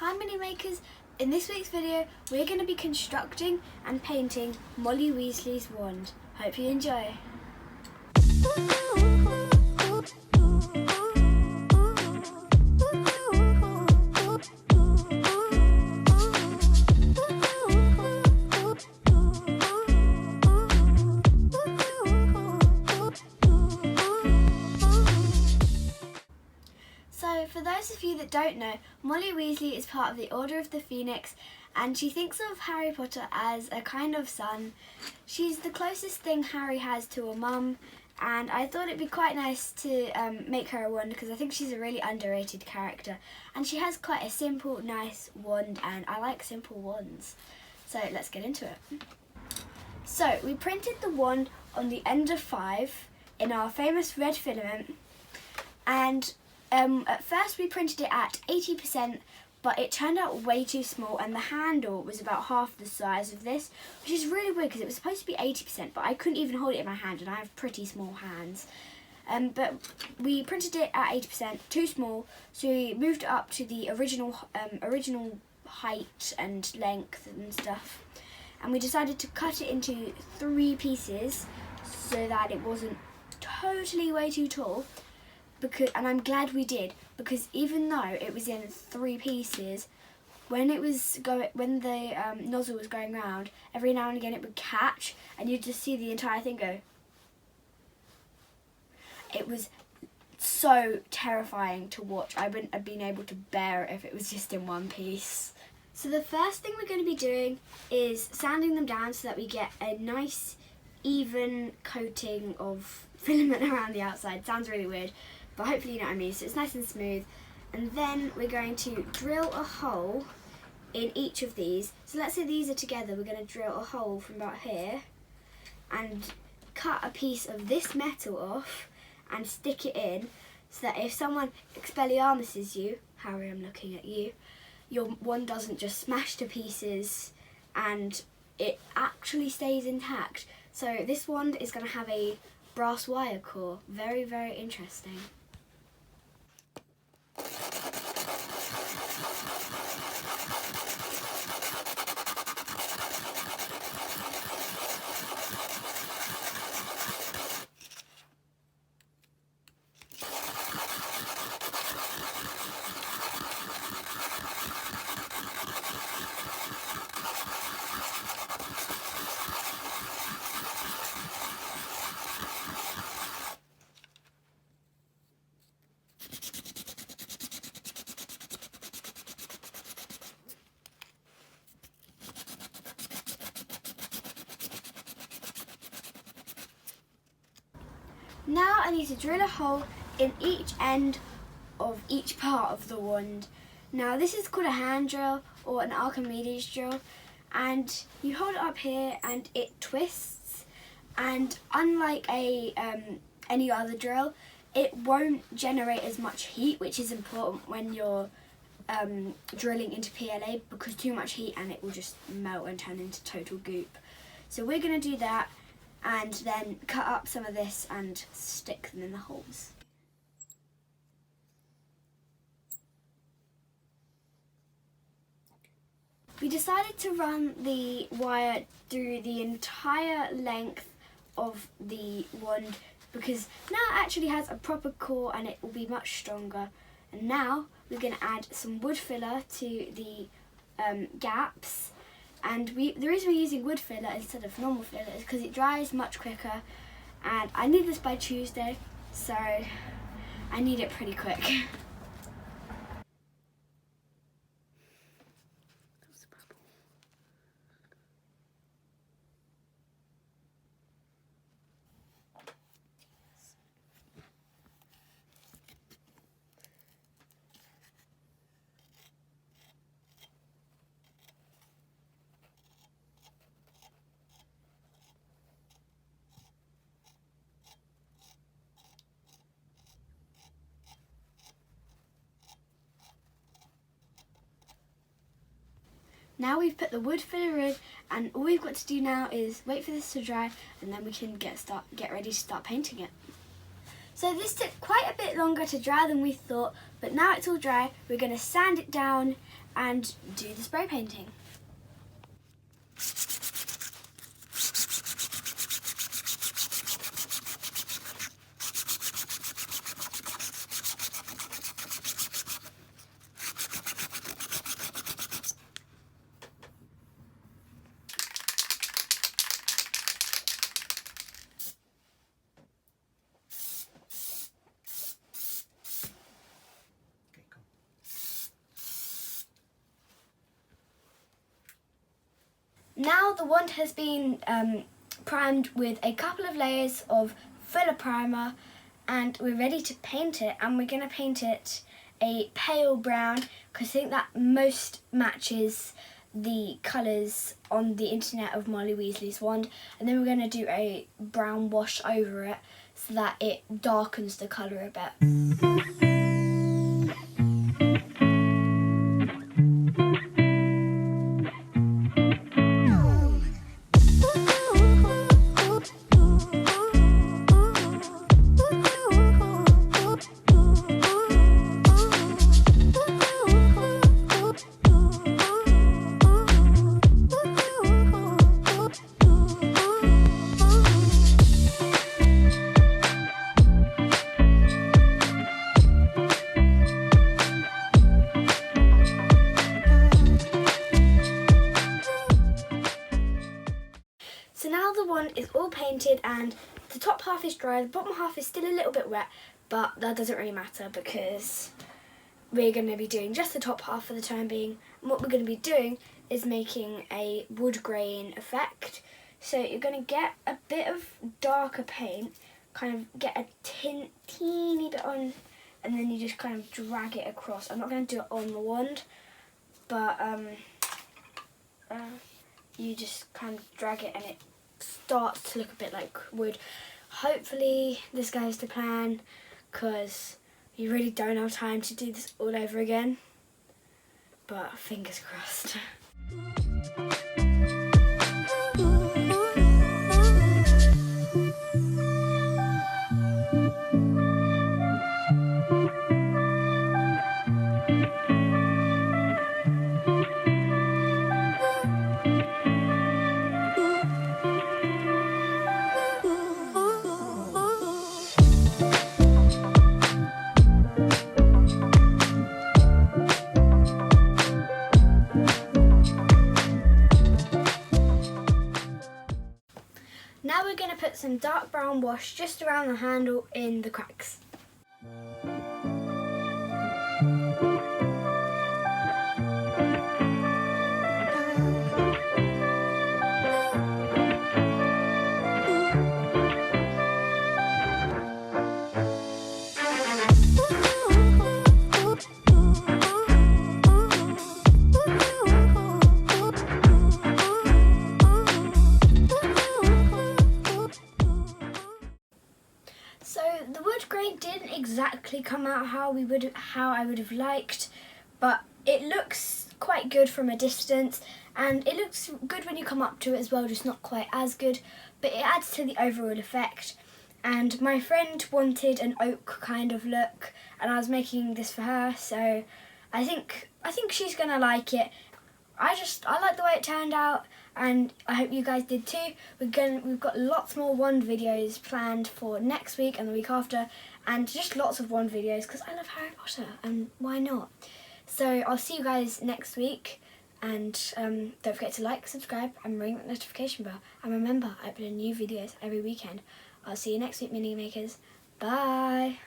Hi mini makers, in this week's video we're going to be constructing and painting Molly Weasley's wand. Hope you enjoy. So for those of you that don't know, Molly Weasley is part of the Order of the Phoenix and she thinks of Harry Potter as a kind of son. She's the closest thing Harry has to a mum, and I thought it'd be quite nice to make her a wand because I think she's a really underrated character and she has quite a simple, nice wand, and I like simple wands. So let's get into it. So we printed the wand on the end of 5 in our famous red filament, and at first we printed it at 80%, but it turned out way too small and the handle was about half the size of this, which is really weird because it was supposed to be 80%, but I couldn't even hold it in my hand and I have pretty small hands. But we printed it at 80%, too small, so we moved it up to the original height and length and stuff. And we decided to cut it into 3 pieces so that it wasn't totally way too tall. And I'm glad we did, because even though it was in 3 pieces, when the nozzle was going round, every now and again it would catch and you'd just see the entire thing go. It was so terrifying to watch. I wouldn't have been able to bear it if it was just in 1 piece. So the first thing we're going to be doing is sanding them down so that we get a nice even coating of filament around the outside. Sounds really weird, but hopefully you know what I mean. So it's nice and smooth. And then we're going to drill a hole in each of these. So let's say these are together, we're going to drill a hole from about here and cut a piece of this metal off and stick it in so that if someone Expelliarmuses you, Harry, I'm looking at you, your wand doesn't just smash to pieces and it actually stays intact. So this wand is going to have a brass wire core. Very, very interesting. Now I need to drill a hole in each end of each part of the wand. Now this is called a hand drill or an Archimedes drill, and you hold it up here and it twists, and unlike any other drill, it won't generate as much heat, which is important when you're drilling into PLA, because too much heat and it will just melt and turn into total goop. So we're going to do that and then cut up some of this and stick them in the holes. We decided to run the wire through the entire length of the wand because now it actually has a proper core and it will be much stronger. And now we're going to add some wood filler to the gaps. And the reason we're using wood filler instead of normal filler is because it dries much quicker, and I need this by Tuesday, so I need it pretty quick. Now we've put the wood filler in, and all we've got to do now is wait for this to dry, and then we can get ready to start painting it. So this took quite a bit longer to dry than we thought, but now it's all dry, we're going to sand it down and do the spray painting. Now the wand has been primed with a couple of layers of filler primer, and we're ready to paint it, and we're going to paint it a pale brown because I think that most matches the colours on the internet of Molly Weasley's wand, and then we're going to do a brown wash over it so that it darkens the colour a bit. So now the wand is all painted and the top half is dry, the bottom half is still a little bit wet, but that doesn't really matter because we're going to be doing just the top half for the time being. And what we're going to be doing is making a wood grain effect. So you're going to get a bit of darker paint, kind of get a teeny bit on, and then you just kind of drag it across. I'm not going to do it on the wand, but you just kind of drag it and it starts to look a bit like wood. Hopefully this goes to plan because you really don't have time to do this all over again, but fingers crossed. Now we're going to put some dark brown wash just around the handle in the cracks. So the wood grain didn't exactly come out how I would have liked, but it looks quite good from a distance, and it looks good when you come up to it as well, just not quite as good, but it adds to the overall effect. And my friend wanted an oak kind of look, and I was making this for her, so I think she's gonna like it. I like the way it turned out, and I hope you guys did too. We've got lots more wand videos planned for next week and the week after, and just lots of wand videos because I love Harry Potter, and why not? So I'll see you guys next week, and don't forget to like, subscribe, and ring that notification bell. And remember, I put in new videos every weekend. I'll see you next week, Mini Makers. Bye.